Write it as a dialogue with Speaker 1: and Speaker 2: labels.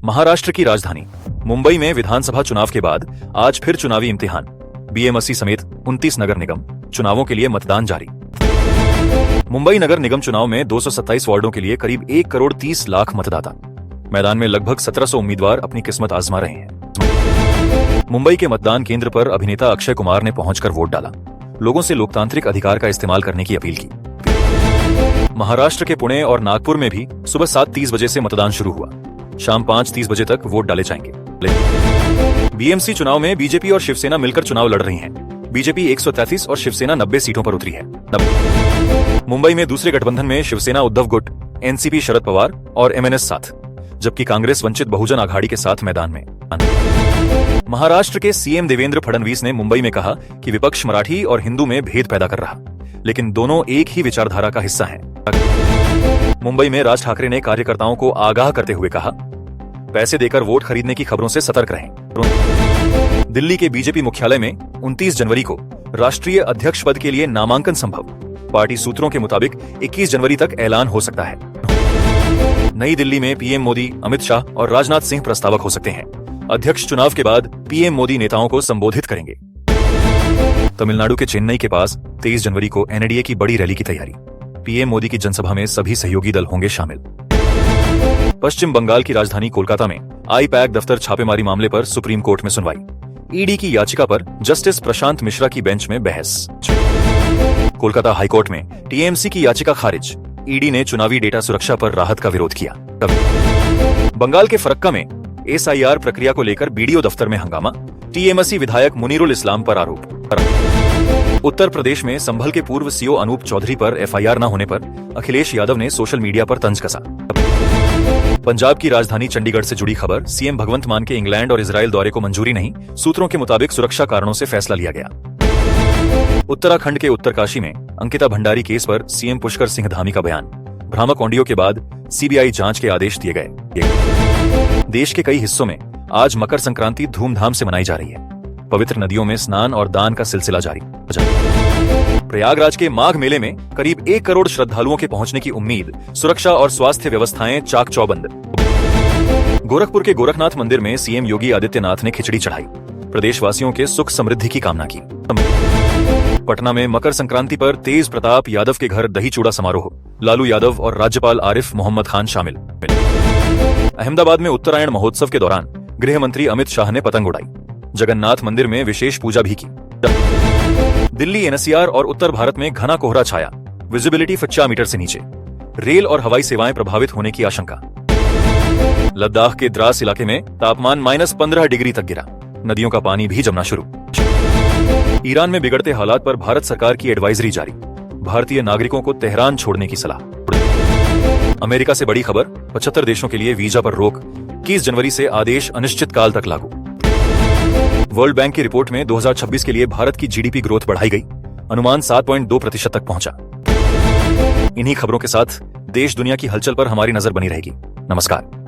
Speaker 1: महाराष्ट्र की राजधानी मुंबई में विधानसभा चुनाव के बाद आज फिर चुनावी इम्तिहान। बीएमसी समेत 29 नगर निगम चुनावों के लिए मतदान जारी। मुंबई नगर निगम चुनाव में 227 वार्डों के लिए करीब 1 करोड़ 30 लाख मतदाता। मैदान में लगभग 1700 उम्मीदवार अपनी किस्मत आजमा रहे हैं। मुंबई के मतदान केंद्र पर अभिनेता अक्षय कुमार ने पहुंचकर वोट डाला, लोगों से लोकतांत्रिक अधिकार का इस्तेमाल करने की अपील की। महाराष्ट्र के पुणे और नागपुर में भी सुबह 7:30 बजे से मतदान शुरू हुआ। शाम 5:30 बजे तक वोट डाले जाएंगे। बीएमसी चुनाव में बीजेपी और शिवसेना मिलकर चुनाव लड़ रही हैं। बीजेपी 133 और शिवसेना 90 सीटों पर उतरी है। मुंबई में दूसरे गठबंधन में शिवसेना उद्धव गुट, एनसीपी शरद पवार और एमएनएस साथ, जबकि कांग्रेस वंचित बहुजन आघाड़ी के साथ मैदान में। महाराष्ट्र के सीएम देवेंद्र फडणवीस ने मुंबई में कहा कि विपक्ष मराठी और हिंदू में भेद पैदा कर रहा, लेकिन दोनों एक ही विचारधारा का हिस्सा हैं। मुंबई में राज ठाकरे ने कार्यकर्ताओं को आगाह करते हुए कहा, पैसे देकर वोट खरीदने की खबरों से सतर्क रहें। दिल्ली के बीजेपी मुख्यालय में 29 जनवरी को राष्ट्रीय अध्यक्ष पद के लिए नामांकन संभव। पार्टी सूत्रों के मुताबिक 21 जनवरी तक ऐलान हो सकता है। नई दिल्ली में पीएम मोदी, अमित शाह और राजनाथ सिंह प्रस्तावक हो सकते हैं। अध्यक्ष चुनाव के बाद पीएम मोदी नेताओं को संबोधित करेंगे। तमिलनाडु के चेन्नई के पास 23 जनवरी को एनडीए की बड़ी रैली की तैयारी। पीएम मोदी की जनसभा में सभी सहयोगी दल होंगे शामिल। पश्चिम बंगाल की राजधानी कोलकाता में आईपैक दफ्तर छापेमारी मामले पर सुप्रीम कोर्ट में सुनवाई। ईडी की याचिका पर जस्टिस प्रशांत मिश्रा की बेंच में बहस। कोलकाता हाईकोर्ट में टीएमसी की याचिका खारिज। ईडी ने चुनावी डेटा सुरक्षा पर राहत का विरोध किया। बंगाल के फरक्का में एसआईआर प्रक्रिया को लेकर बीडीओ दफ्तर में हंगामा। टीएमसी विधायक मुनीरुल इस्लाम पर आरोप। उत्तर प्रदेश में संभल के पूर्व सीओ अनूप चौधरी पर एफआईआर न होने पर अखिलेश यादव ने सोशल मीडिया पर तंज कसा। पंजाब की राजधानी चंडीगढ़ से जुड़ी खबर। सीएम भगवंत मान के इंग्लैंड और इजराइल दौरे को मंजूरी नहीं। सूत्रों के मुताबिक सुरक्षा कारणों से फैसला लिया गया। उत्तराखंड के उत्तरकाशी में अंकिता भंडारी केस पर सीएम पुष्कर सिंह धामी का बयान। भ्रामक ऑडियो के बाद सीबीआई जांच के आदेश दिए गए। देश के कई हिस्सों में आज मकर संक्रांति धूमधाम से मनाई जा रही है। पवित्र नदियों में स्नान और दान का सिलसिला जारी। प्रयागराज के माघ मेले में करीब 1 करोड़ श्रद्धालुओं के पहुंचने की उम्मीद। सुरक्षा और स्वास्थ्य व्यवस्थाएं चाक चौबंद। गोरखपुर के गोरखनाथ मंदिर में सीएम योगी आदित्यनाथ ने खिचड़ी चढ़ाई। प्रदेशवासियों के सुख समृद्धि की कामना की। पटना में मकर संक्रांति पर तेज प्रताप यादव के घर दही चूड़ा समारोह। लालू यादव और राज्यपाल आरिफ मोहम्मद खान शामिल। अहमदाबाद में उत्तरायण महोत्सव के दौरान गृह मंत्री अमित शाह ने पतंग उड़ाई। जगन्नाथ मंदिर में विशेष पूजा भी की। दिल्ली एनसीआर और उत्तर भारत में घना कोहरा छाया। विजिबिलिटी 50 मीटर से नीचे। रेल और हवाई सेवाएं प्रभावित होने की आशंका। लद्दाख के द्रास इलाके में तापमान -15 डिग्री तक गिरा। नदियों का पानी भी जमना शुरू। ईरान में बिगड़ते हालात पर भारत सरकार की एडवाइजरी जारी। भारतीय नागरिकों को तेहरान छोड़ने की सलाह। अमेरिका से बड़ी खबर। 75 देशों के लिए वीजा पर रोक। 21 जनवरी से आदेश अनिश्चित काल तक लागू। वर्ल्ड बैंक की रिपोर्ट में 2026 के लिए भारत की जीडीपी ग्रोथ बढ़ाई गई। अनुमान 7.2% तक पहुंचा। इन्हीं खबरों के साथ देश दुनिया की हलचल पर हमारी नजर बनी रहेगी। नमस्कार।